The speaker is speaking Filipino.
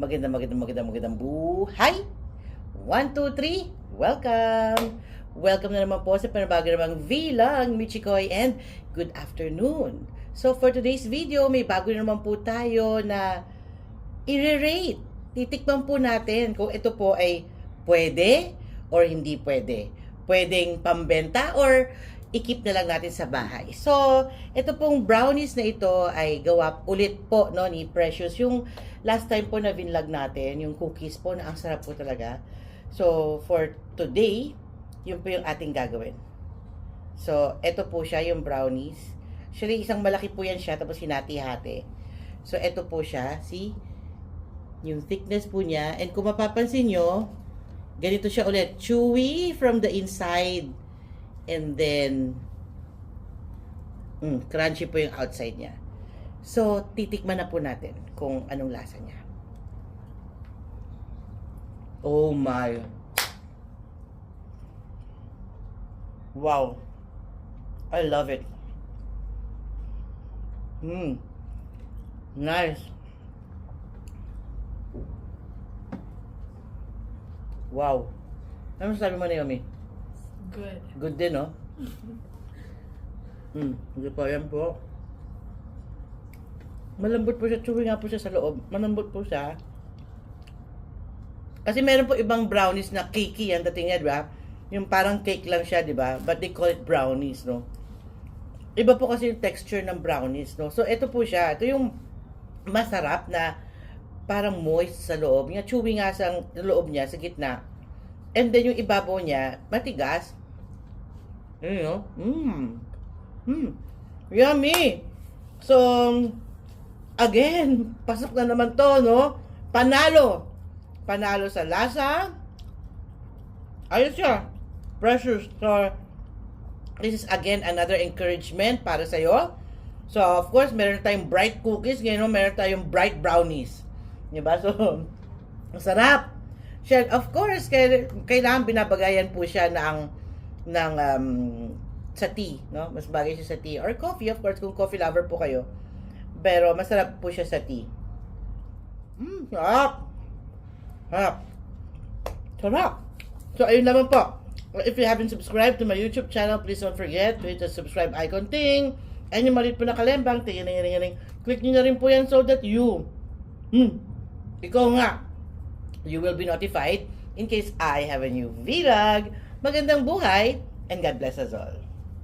magandang buhay. 1, 2, 3, welcome! Welcome na naman po sa panabago namang vlog, Michikoy, and good afternoon. So for today's video, may bago na naman po tayo na i-rate. Titikman po natin kung ito po ay pwede or hindi pwede. Pwedeng pambenta or i-keep na lang natin sa bahay. So, ito pong brownies na ito ay gawa ulit po no, ni Precious. Yung last time po na vinlog natin, yung cookies po na ang sarap po talaga. So, for today, yun po yung ating gagawin. So, ito po siya, yung brownies. Actually, isang malaki po yan siya, tapos hinati-hati. So, ito po siya, see? Yung thickness po niya. And kung mapapansin nyo, ganito siya ulit. Chewy from the inside. And then, crunchy po yung outside niya. So, titikman na po natin kung anong lasa niya. Oh my. Wow. I love it. Nice. Wow. Ano sabi mo, Naomi? Good. Good din, no? Hindi pa yan po. Malambot po siya. Chewy nga po siya sa loob. Malambot po siya. Kasi meron po ibang brownies na cakey yan dating niya, di ba? Yung parang cake lang siya, di ba? But they call it brownies, no? Iba po kasi yung texture ng brownies, no? So, ito po siya. Ito yung masarap na parang moist sa loob. Yung chewy nga sa loob niya, sa gitna. And then yung ibabaw niya, matigas. You know? Yummy! So, again, pasok na naman to, no? Panalo! Panalo sa lasa. Ayos siya. Precious. So, this is again another encouragement para sa'yo. So, of course, meron tayong bright cookies. Ngayon, meron tayong bright brownies. Diba? So, masarap. Siya, of course, kailangan binabagayan po siya ng sa tea, no? Mas bagay siya sa tea or coffee, of course, kung coffee lover po kayo. Pero masarap po siya sa tea. Sarap. Sarap. Sarap. So, ayun naman po. If you haven't subscribed to my YouTube channel, please don't forget to hit the subscribe icon thing. And yung maliit po na kalembang, tingin. Click nyo na rin po yan so that you, ikaw nga, you will be notified in case I have a new vlog. Magandang buhay, and God bless us all.